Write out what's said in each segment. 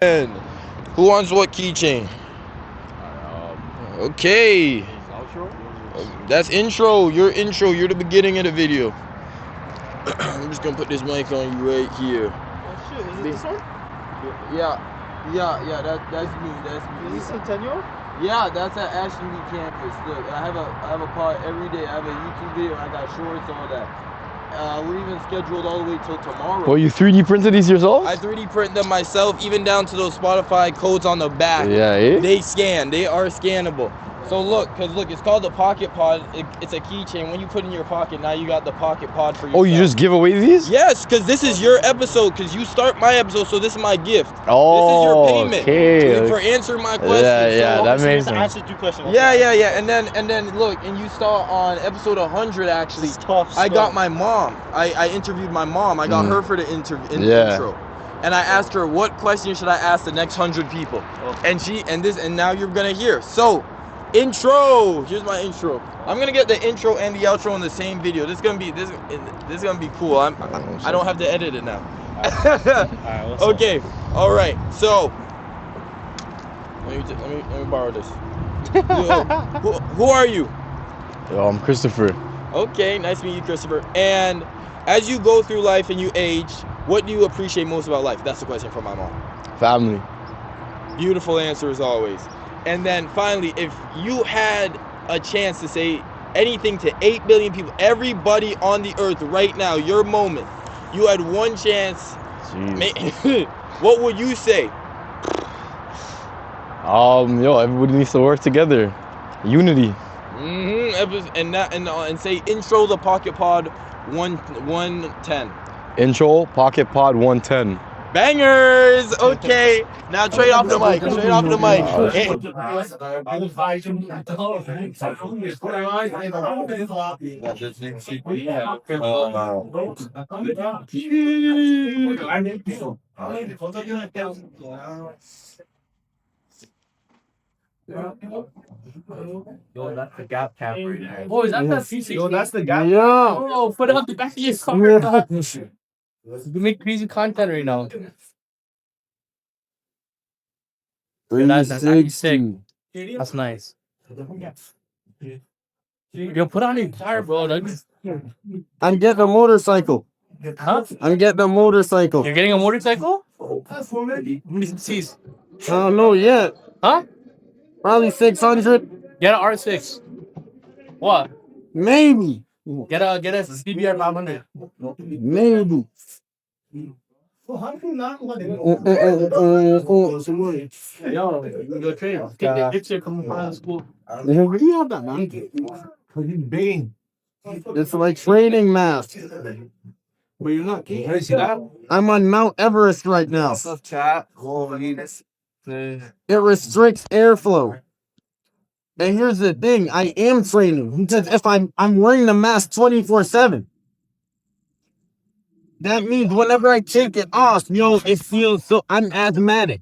And who wants what keychain? Okay. That's intro. Your intro. You're the beginning of the video. I'm just gonna put this mic on you right here. Oh shit, is it this one? Yeah. That's me. That's me. Is this Centennial? Yeah, that's at Ashton B campus. Look, I have a pod every day. I have a YouTube video. I got shorts, all that. We're even scheduled all the way till tomorrow. Well, you 3D printed these yourself? I 3D print them myself, even down to those Spotify codes on the back. Yeah, eh? They scan. They are scannable. So look, it's called the Pocket Pod. It's a keychain. When you put in your pocket, now you got the Pocket Pod for yourself. Oh, you just give away these? Yes, because this is your episode. Because you start my episode, so this is my gift. Oh, this is your payment okay. for answering my question. Yeah, so, that makes sense. sense. Answer 2 questions. Yeah. And then look, and you saw on episode 100 actually. I got my mom. I interviewed my mom. I got her for the intro. And I asked her, what question should I ask the next 100 people? Okay. And now you're gonna hear. So, intro. Here's my intro. I'm gonna get the intro and the outro in the same video. This is gonna be cool. I don't have to edit it now. Alright, okay. All right. So, let me borrow this. Who are you? Yo, I'm Christopher. Okay, nice to meet you, Christopher. And as you go through life and you age, what do you appreciate most about life? That's the question from my mom. Family. Beautiful answer as always. And then finally, if you had a chance to say anything to 8 billion people, everybody on the earth right now, your moment, you had one chance, what would you say? Yo, everybody needs to work together. Unity. And say intro the Pocket Pod 110. Intro, Pocket Pod 110. Bangers! Okay, now trade off the mic. Yo, that's the Gap cap right now. Oh, is that the C60? Yo, that's the Gap. Yeah. Oh, put it on the back of your car. We make crazy content right now. That's actually sick. That's nice. Yo, put on your tire, bro. I'm getting a motorcycle. Huh? I'm getting a motorcycle. You're getting a motorcycle? How many cc's? I don't know yet. Huh? Probably 600. Get an R6. What? Maybe. Get a CBR 500. Maybe. Yo, go train. Take the picture. Come from school. It's like training math. But you're not. Can you see that? I'm on Mount Everest right now. Chat. It restricts airflow. And here's the thing, I am training because if I'm wearing the mask 24/7. That means whenever I take it off, it feels so. I'm asthmatic.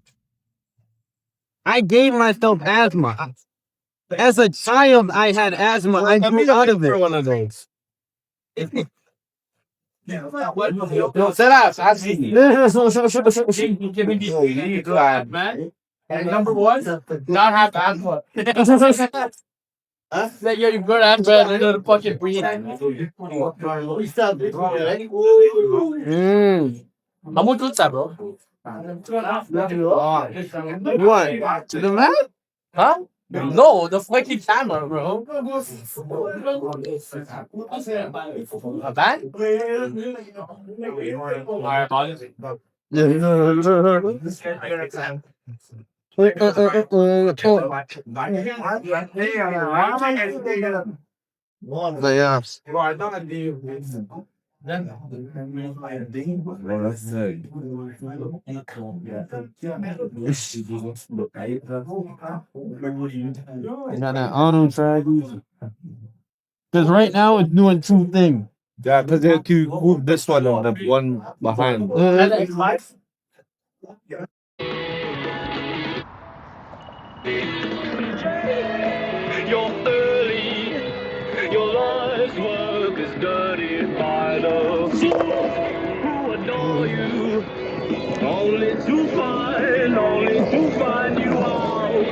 I gave myself asthma. As a child, I had asthma. I grew out of it. One of those. Yo, set up. I've seen you. Give me the man. And number 1, not have asthma. That you're good at, man. I know the fucking breathe. How much was that, bro? What? To the man? Huh? No, the fucking camera, bro. A bag? Got that auto track. Because right now it's doing 2 things. Yeah, because they have to move this one on the one behind. You're early, your life's work is dirty by the few who adore you, only to find all find you out.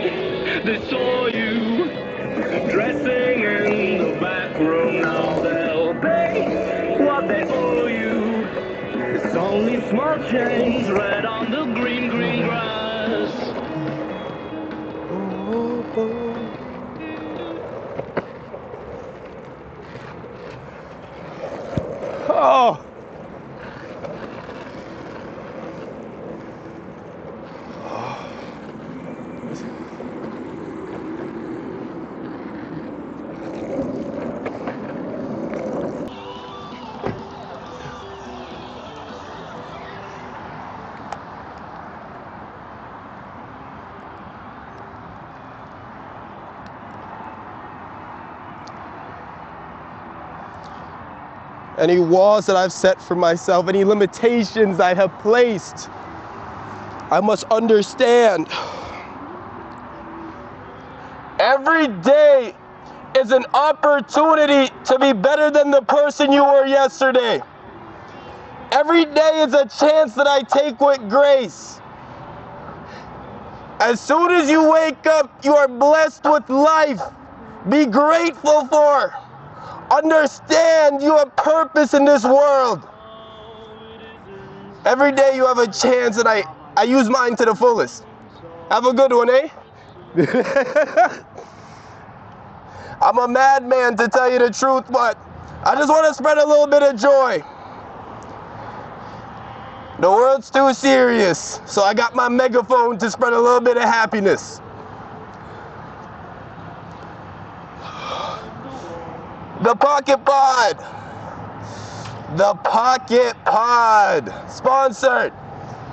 They saw you dressing in the back room. Now they'll pay what they owe you. It's only small change red on the green, green grass. Oh. Any walls that I've set for myself, any limitations I have placed, I must understand. Every day is an opportunity to be better than the person you were yesterday. Every day is a chance that I take with grace. As soon as you wake up, you are blessed with life. Be grateful for. Understand you have purpose in this world. Every day you have a chance, and I use mine to the fullest. Have a good one, eh? I'm a madman, to tell you the truth, but I just want to spread a little bit of joy. The world's too serious, so I got my megaphone to spread a little bit of happiness. The Pocket Pod. The Pocket Pod. Sponsored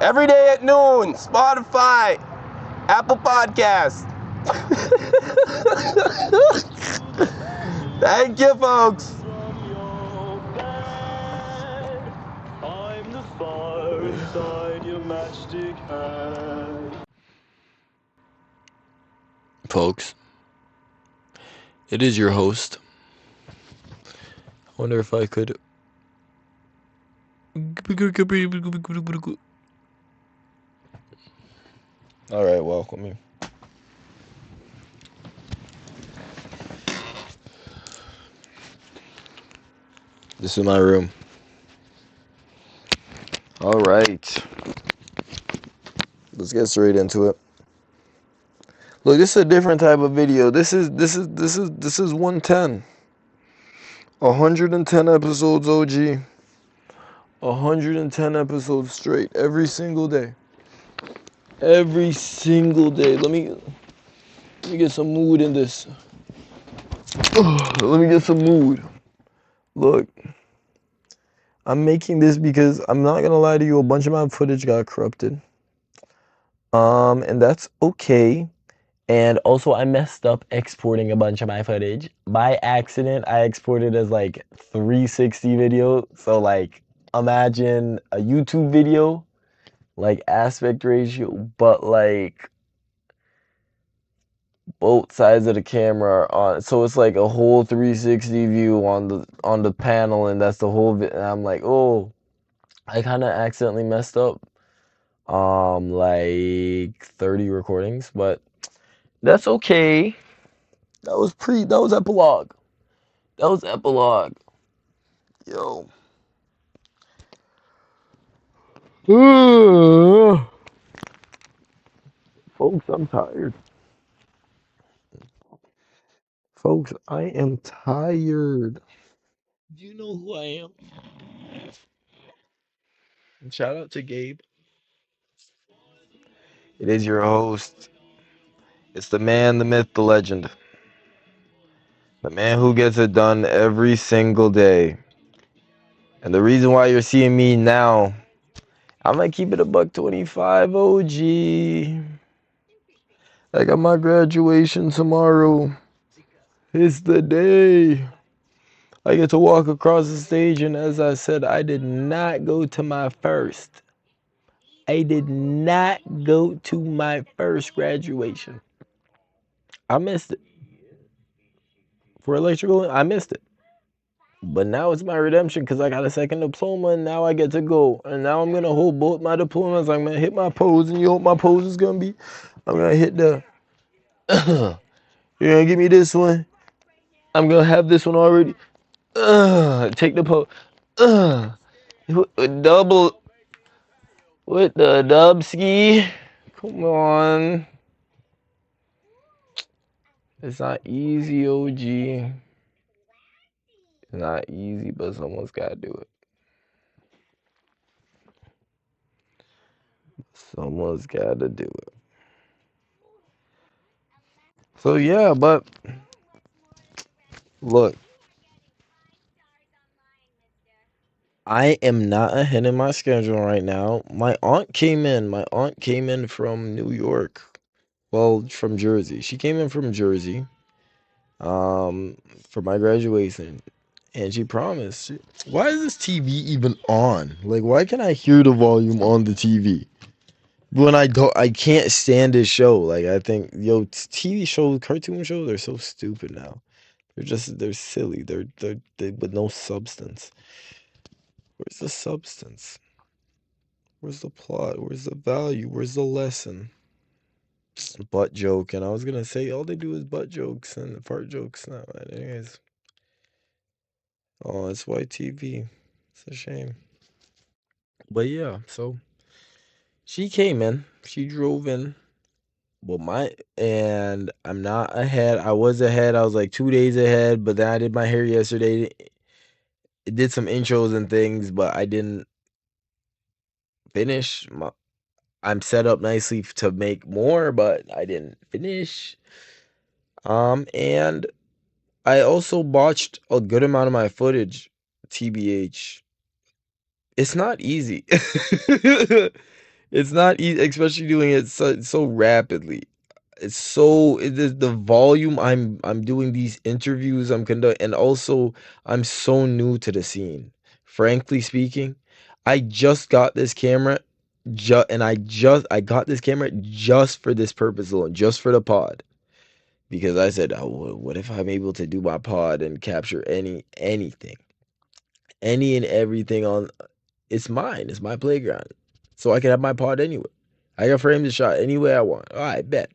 every day at noon. Spotify, Apple Podcasts. Thank you, folks. I'm the fire inside your matchstick hand. Folks, it is your host. I wonder if I could. All right, welcome you. This is my room. All right, let's get straight into it. Look, this is a different type of video. This is 110. 110 episodes, OG. 110 episodes straight every single day. Every single day. Let me get some mood in this. Let me get some mood. Look, I'm making this because I'm not gonna lie to you, a bunch of my footage got corrupted. And that's okay. And also I messed up exporting a bunch of my footage. By accident, I exported as like 360 video. So like imagine a YouTube video, like aspect ratio, but like both sides of the camera are on. So it's like a whole 360 view on the panel, and that's the whole and I'm like, oh, I kind of accidentally messed up like 30 recordings, but that's okay. That was epilogue. That was epilogue. Yo. Folks, I'm tired. Folks, I am tired. Do you know who I am? And shout out to Gabe. It is your host. It's the man, the myth, the legend. The man who gets it done every single day. And the reason why you're seeing me now, I'm gonna keep it a $125 OG. I got my graduation tomorrow. It's the day. I get to walk across the stage, and as I said, I did not go to my first. I did not go to my first graduation. I missed it. For electrical, I missed it. But now it's my redemption because I got a second diploma, and now I get to go. And now I'm going to hold both my diplomas. I'm going to hit my pose, and you hope my pose is going to be I'm gonna hit the. You're gonna give me this one. I'm gonna have this one already. Take the po. Double with the dub ski. Come on. It's not easy, OG. It's not easy, but someone's gotta do it. Someone's gotta do it. So yeah, but look, I am not ahead in my schedule right now. My aunt came in. My aunt came in from New York. Well, from Jersey. She came in from Jersey. For my graduation. And she promised. Why is this TV even on? Like, why can I hear the volume on the TV? When I can't stand this show. Like, I think, TV shows, cartoon shows are so stupid now. They're silly. They with no substance. Where's the substance? Where's the plot? Where's the value? Where's the lesson? Butt joke. And I was gonna say all they do is butt jokes and fart jokes now. Anyways. Oh, it's YTV. It's a shame. But yeah, so she came in. She drove in. Well, and I'm not ahead. I was ahead. I was like 2 days ahead, but then I did my hair yesterday. It did some intros and things, but I didn't finish. I'm set up nicely to make more, but I didn't finish. And I also botched a good amount of my footage, TBH. It's not easy. It's not easy, especially doing it so rapidly. It is the volume I'm doing these interviews I'm conducting, and also I'm so new to the scene. Frankly speaking, I just got this camera, I got this camera just for this purpose alone, just for the pod, because I said, oh, what if I'm able to do my pod and capture anything, any and everything on. It's mine. It's my playground. So I can have my pod anywhere. I can frame the shot any way I want. All right, bet.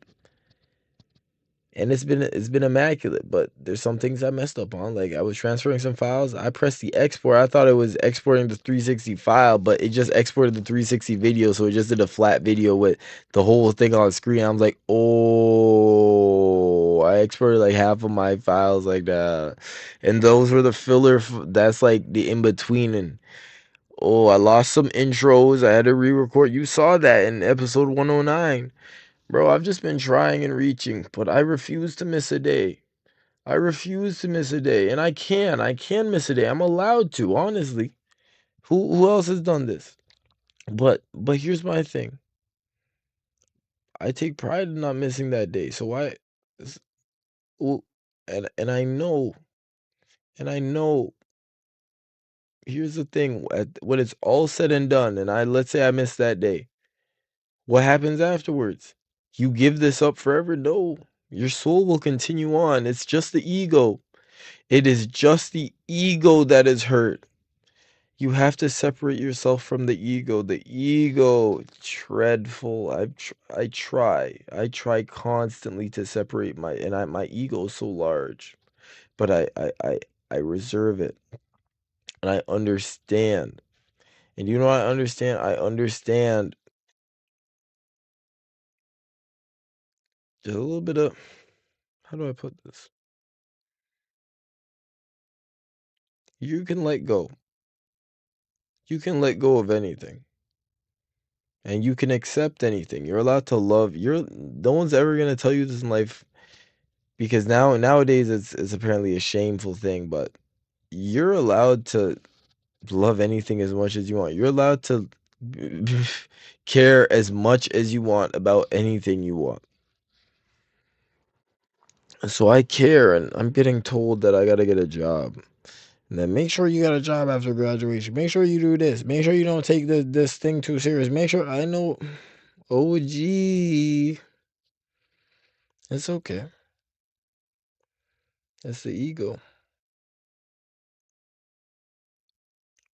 And it's been immaculate, but there's some things I messed up on. Like I was transferring some files. I pressed the export. I thought it was exporting the 360 file, but it just exported the 360 video, so it just did a flat video with the whole thing on screen. I was like, oh, I exported like half of my files like that. And those were the filler. That's like the in-between. And oh, I lost some intros. I had to re-record. You saw that in episode 109. Bro, I've just been trying and reaching, but I refuse to miss a day. I refuse to miss a day. And I can miss a day. I'm allowed to, honestly. Who else has done this? But here's my thing. I take pride in not missing that day. So why well, and I know, here's the thing. When it's all said and done, and let's say I missed that day. What happens afterwards? You give this up forever? No. Your soul will continue on. It's just the ego. It is just the ego that is hurt. You have to separate yourself from the ego. The ego, dreadful. I try. I try constantly to separate my ego is so large. But I reserve it. And I understand. And you know what I understand? I understand just a little bit of, how do I put this? You can let go. You can let go of anything. And you can accept anything. You're allowed to love. No one's ever gonna tell you this in life, because nowadays it's apparently a shameful thing, but you're allowed to love anything as much as you want. You're allowed to care as much as you want about anything you want. So I care, and I'm getting told that I gotta get a job. And then make sure you got a job after graduation. Make sure you do this. Make sure you don't take this thing too serious. Make sure I know. Oh, gee. It's okay. It's the ego.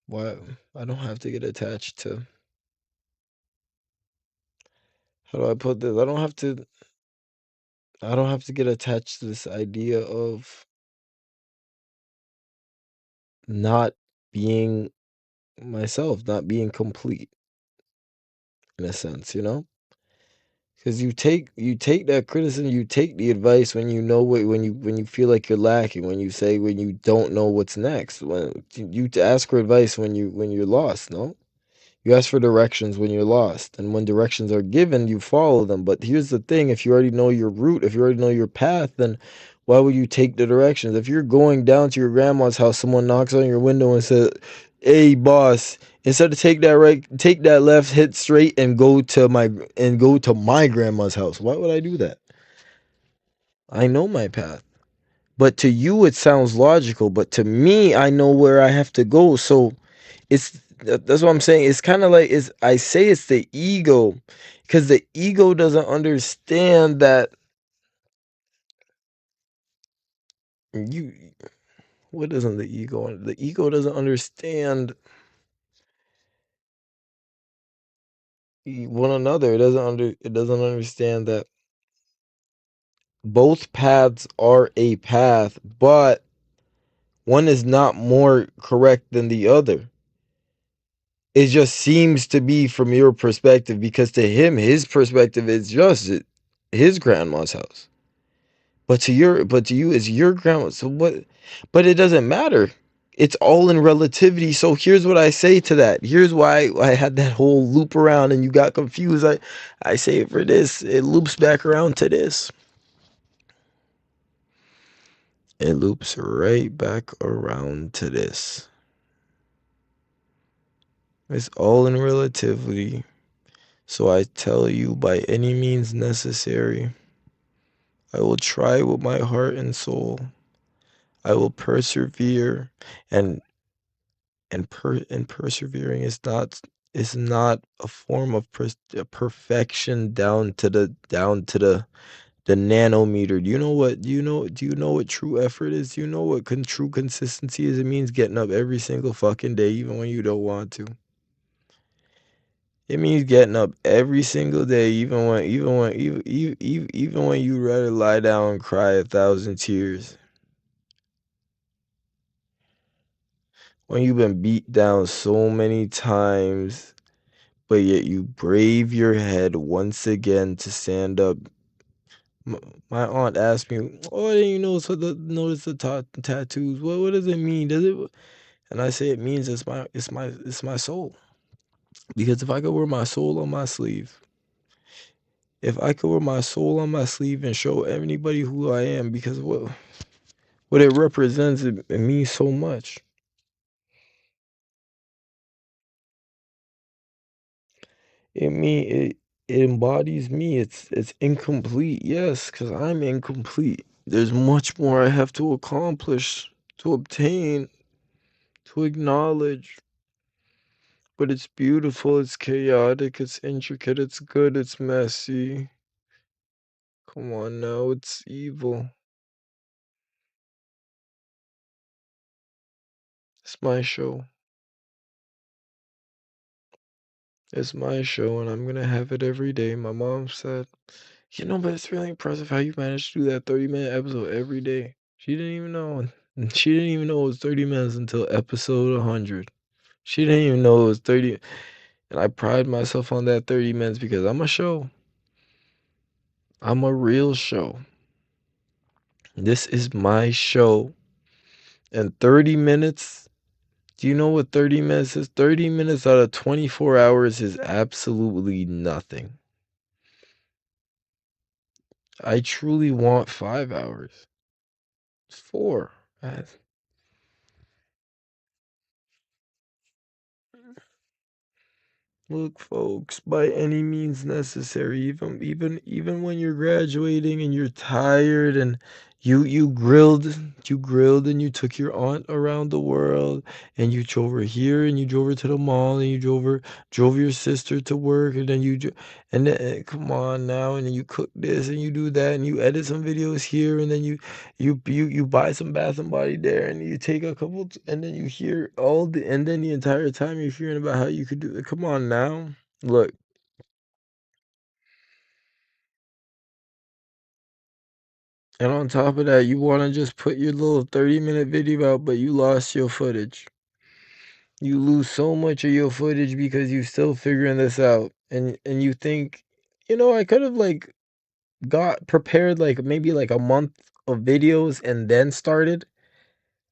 Why I don't have to get attached to how do I put this? I don't have to get attached to this idea of not being myself, not being complete in a sense, you know? Because you take that criticism, you take the advice when you know when you feel like you're lacking, when you don't know what's next. When you ask for advice when you're lost, no? You ask for directions when you're lost, and when directions are given, you follow them. But here's the thing, if you already know your route, if you already know your path, then why would you take the directions? If you're going down to your grandma's house, someone knocks on your window and says, "Hey, boss, instead of take that right, take that left, hit straight, and go to my grandma's house." Why would I do that? I know my path. But to you, it sounds logical. But to me, I know where I have to go. So that's what I'm saying. It's kind of like I say it's the ego, because the ego doesn't understand that you. What isn't the ego? The ego doesn't understand one another. It doesn't understand that both paths are a path, but one is not more correct than the other. It just seems to be from your perspective, because to him, his perspective is just his grandma's house. But to you, it's your grandma. So what? But it doesn't matter. It's all in relativity. So here's what I say to that. Here's why I had that whole loop around and you got confused. I say it for this. It loops back around to this. It loops right back around to this. It's all in relativity. So I tell you, by any means necessary, I will try with my heart and soul. I will persevere, and persevering is not a form of perfection down to the nanometer. Do you know what true effort is? Do you know what true consistency is? It means getting up every single fucking day, even when you don't want to. It means getting up every single day, even when you rather lie down and cry 1,000 tears. When you've been beat down so many times, but yet you brave your head once again to stand up. My aunt asked me, "Oh, didn't you notice the tattoos? What does it mean? Does it?" And I say it means it's my soul. Because if I could wear my soul on my sleeve, and show anybody who I am, because what it represents, it means so much. It embodies me. It's incomplete, yes, because I'm incomplete. There's much more I have to accomplish, to obtain, to acknowledge. But it's beautiful, it's chaotic, it's intricate, it's good, it's messy. Come on now, it's evil. It's my show. It's my show, and I'm gonna have it every day. My mom said, but it's really impressive how you managed to do that 30-minute episode every day. She didn't even know. She didn't even know it was 30 minutes until episode 100. She didn't even know it was 30. And I pride myself on that 30 minutes because I'm a show. I'm a real show. This is my show. And 30 minutes, do you know what 30 minutes is? 30 minutes out of 24 hours is absolutely nothing. I truly want 5 hours. It's 4. Look, folks, by any means necessary, even when you're graduating and you're tired and you grilled and you took your aunt around the world and you drove her here and you drove her to the mall and you drove your sister to work and then and then come on now, and then you cook this and you do that and you edit some videos here and then you buy some Bath and Body there and you take a couple and then you hear and then the entire time you're hearing about how you could do it. Come on now. Look, And on top of that, you want to just put your little 30-minute video out, but you lost your footage. You lose so much of your footage because you're still figuring this out. And you think, I could have like got prepared like maybe like a month of videos and then started.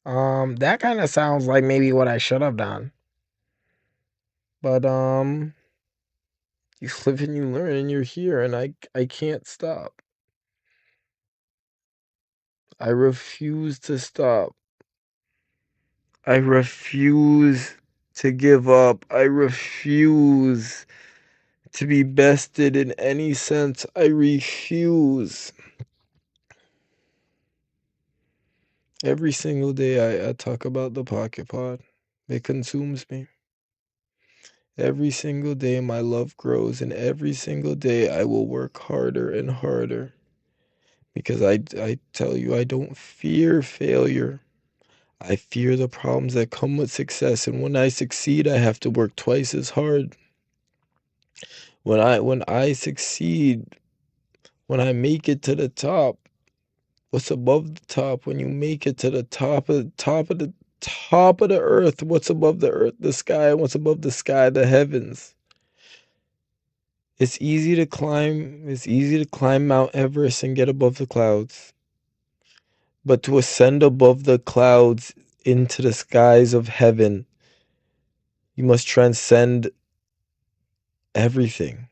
That kind of sounds like maybe what I should have done. But you live and you learn and you're here and I can't stop. I refuse to stop. I refuse to give up. I refuse to be bested in any sense. I refuse. Every single day I talk about the Pocket Pod. It consumes me. Every single day my love grows, and every single day I will work harder and harder. Because I tell you, I don't fear failure. I fear the problems that come with success, and when I succeed, I have to work twice as hard. When I succeed, when I make it to the top, what's above the top? When you make it to the top of the earth, what's above the earth? The sky. What's above the sky? The heavens. It's easy to climb Mount Everest and get above the clouds. But to ascend above the clouds into the skies of heaven, you must transcend everything.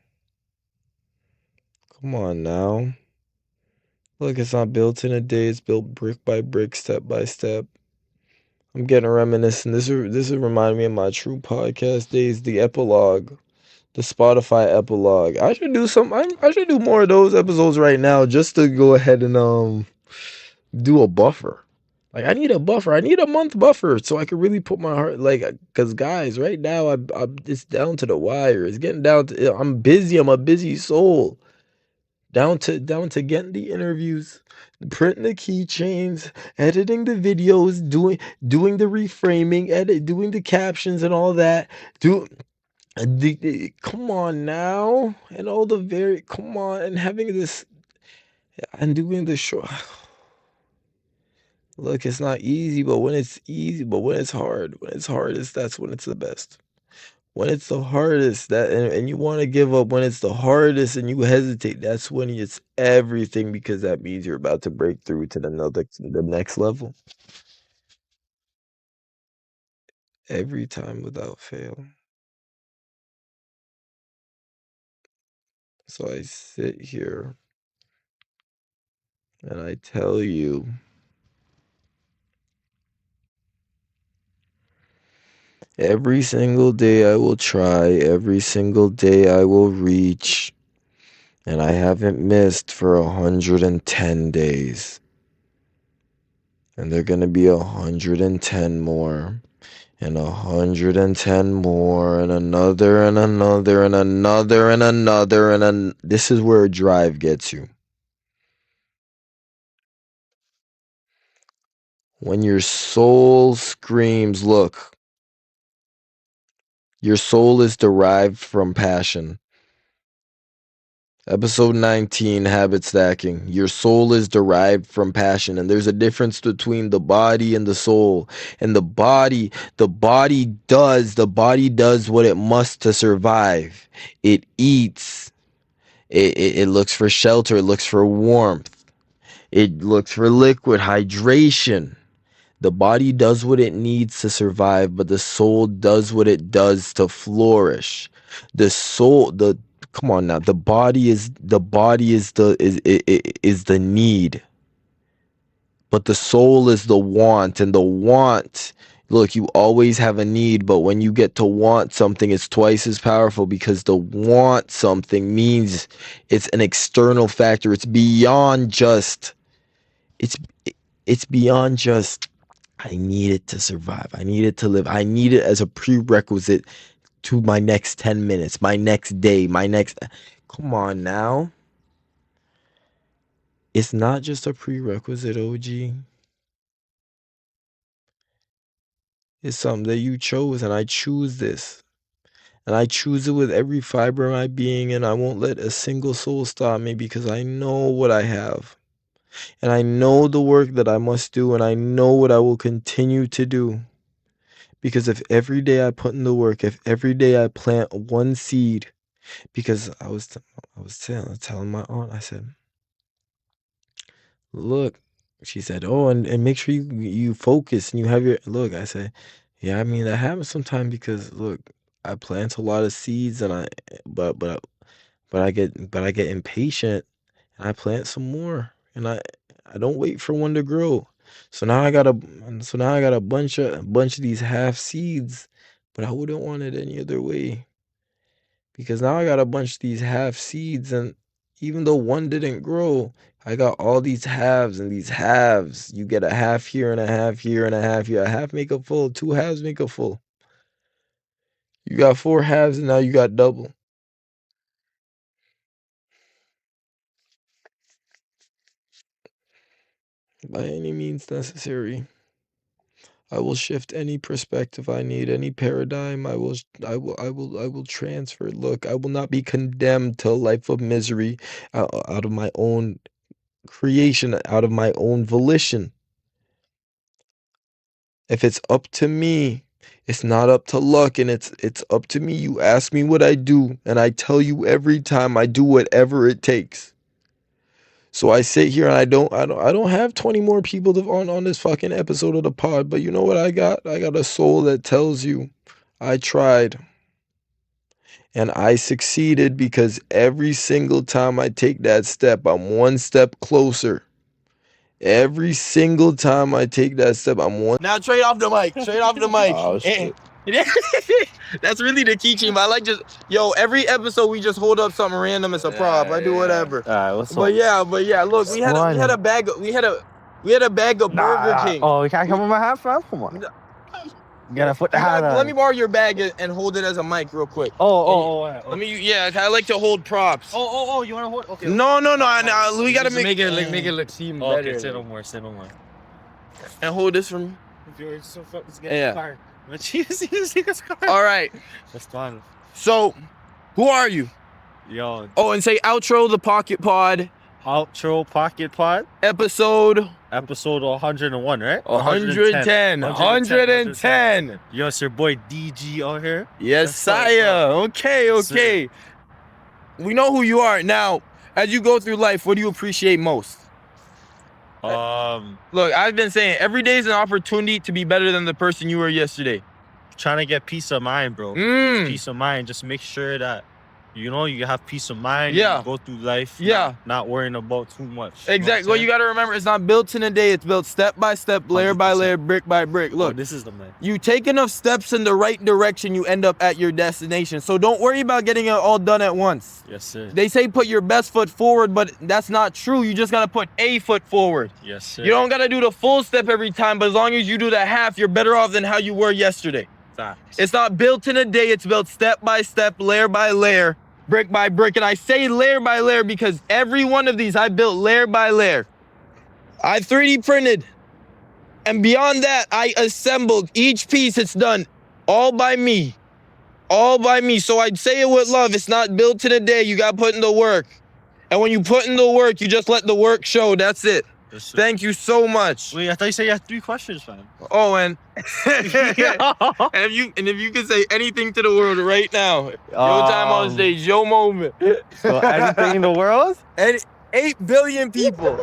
Come on now. Look, it's not built in a day. It's built brick by brick, step by step. I'm getting reminiscent. This will remind me of my true podcast days, the epilogue, the Spotify epilogue. I should do more of those episodes right now just to go ahead and do a buffer. Like I need a buffer. I need a month buffer so I can really put my heart cuz guys, right now I'm it's down to the wire. It's getting down to I'm busy. I'm a busy soul. Down to getting the interviews, printing the keychains, editing the videos, doing the reframing, doing the captions and all that. Come on now, and all the come on, and having this and doing the show. Look, it's not easy, but when it's hard, that's when it's the best. When it's the hardest, and you want to give up, when it's the hardest and you hesitate, that's when it's everything, because that means you're about to break through to the next level. Every time without fail. So I sit here and I tell you, every single day I will try, every single day I will reach, and I haven't missed for 110 days. And they're gonna be 110 more, and 110 more, and another, and another, and another, and another, and this is where drive gets you. When your soul screams, look, your soul is derived from passion. Episode 19, habit stacking. Your soul is derived from passion, and there's a difference between the body and the soul. And the body does what it must to survive. It eats. It looks for shelter. It looks for warmth. It looks for liquid hydration. The body does what it needs to survive, but the soul does what it does to flourish. Come on now, the body is the need, but the soul is the want, and the want. Look, you always have a need, but when you get to want something, it's twice as powerful, because the want something means it's an external factor. It's beyond just. It's beyond just. I need it to survive. I need it to live. I need it as a prerequisite to my next 10 minutes, my next day, come on now. It's not just a prerequisite, OG. It's something that you chose, and I choose this. And I choose it with every fiber of my being, and I won't let a single soul stop me, because I know what I have. And I know the work that I must do, and I know what I will continue to do. Because if every day I put in the work, if every day I plant one seed, because I was telling my aunt, I said, look, she said, oh, and make sure you focus and you have your, look, I said, yeah, I mean, that happens sometimes because, look, I plant a lot of seeds and but I get impatient and I plant some more and I don't wait for one to grow. So now I got a bunch of these half seeds, but I wouldn't want it any other way. Because now I got a bunch of these half seeds, and even though one didn't grow, I got all these halves and these halves. You get a half here and a half here and a half here. A half make a full, 2 halves make a full. You got 4 halves and now you got double. By any means necessary. I will shift any perspective I need, any paradigm. I will transfer. Look, I will not be condemned to a life of misery out of my own creation, out of my own volition. If it's up to me, it's not up to luck, and it's up to me. You ask me what I do, and I tell you every time I do whatever it takes. So I sit here and I don't have 20 more people on this fucking episode of the pod, but you know what I got? I got a soul that tells you I tried. And I succeeded because every single time I take that step, I'm one step closer. Every single time I take that step, I'm one. Now trade off the mic. Oh, shit. That's really the key team. I like just every episode we just hold up something random as a prop. I do whatever. Alright, what's up? But yeah. Look, we had a bag of Burger King. Oh, you can't come with my hat, fam? Come on. You gotta put the hat on. Let me borrow your bag and hold it as a mic real quick. Let me. Yeah, I like to hold props. Oh, you wanna hold? Okay. No. We gotta make it look seem better. Okay, say no more. And hold this from. Yeah. All right. That's fine. So, who are you? Yo. Oh, and say outro the Pocket Pod. Outro Pocket Pod. Episode 101, right? 110. Yo, it's your boy DG out here. Yes, sire. Okay. Sir. We know who you are. Now, as you go through life, what do you appreciate most? Look, I've been saying every day is an opportunity to be better than the person you were yesterday. Trying to get peace of mind, bro. Peace of mind. Just make sure that you have peace of mind. Yeah. You go through life. Yeah. Not worrying about too much. Exactly. Well, you got to remember, it's not built in a day. It's built step by step, layer by layer, brick by brick. Look, this is the man. You take enough steps in the right direction, you end up at your destination. So don't worry about getting it all done at once. Yes, sir. They say put your best foot forward, but that's not true. You just got to put a foot forward. Yes, sir. You don't got to do the full step every time, but as long as you do the half, you're better off than how you were yesterday. Facts. It's not built in a day. It's built step by step, layer by layer, brick by brick. And I say layer by layer because every one of these I built layer by layer. I 3D printed. And beyond that, I assembled each piece. It's done all by me. All by me. So I'd say it with love. It's not built in a day. You got to put in the work. And when you put in the work, you just let the work show. That's it. Yes, thank you so much. Wait, I thought you said you had 3 questions, fam. Oh, and if you could say anything to the world right now, your time on stage, your moment. So anything in the world? 8 billion people.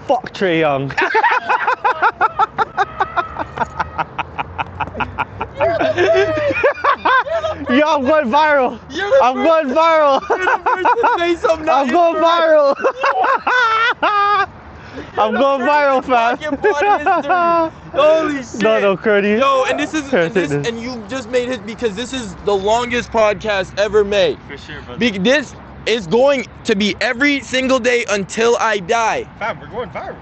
Fuck Trae Young. Yo, I'm going viral. I'm going viral. I'm going viral. I'm going viral, fam. Holy shit. No, Curdy. Yo, and and you just made it because this is the longest podcast ever made. For sure, brother. This is going to be every single day until I die. Fam, we're going viral.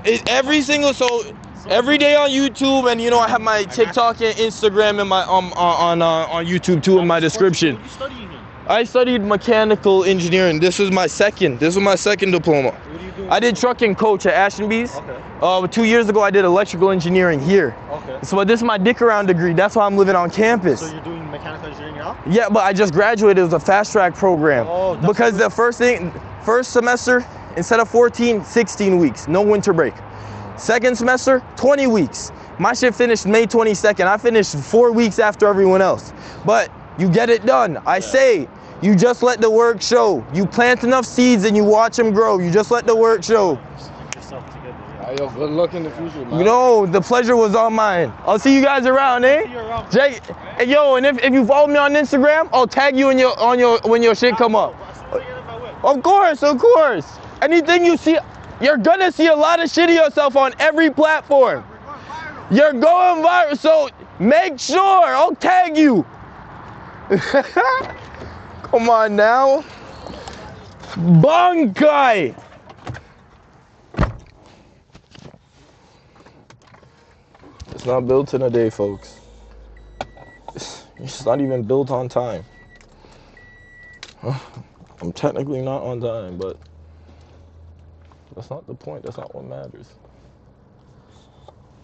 Every day on YouTube, and I have my TikTok and Instagram and my on YouTube too in my description. What are you studying in? I studied mechanical engineering. This was my second diploma. What are you doing? I did truck and coach at Ashton Bees. Okay. 2 years ago, I did electrical engineering here. Okay. So this is my dick around degree. That's why I'm living on campus. So you're doing mechanical engineering now? Yeah, but I just graduated. It was a fast track program. Oh, because the first semester Instead of 14, 16 weeks, no winter break. Second semester, 20 weeks. My shit finished May 22nd. I finished 4 weeks after everyone else. But you get it done. I say, you just let the work show. You plant enough seeds and you watch them grow. You just let the work show. Yo, good luck in the future, man. You know, the pleasure was all mine. I'll see you guys around, eh? Jay, hey, yo, and if you follow me on Instagram, I'll tag you in when your shit come up. Of course, of course. Anything you see, you're gonna see a lot of shit of yourself on every platform. You're going viral, so make sure I'll tag you. Come on now. Bankai. It's not built in a day, folks. It's not even built on time. I'm technically not on time, but that's not the point. That's not what matters.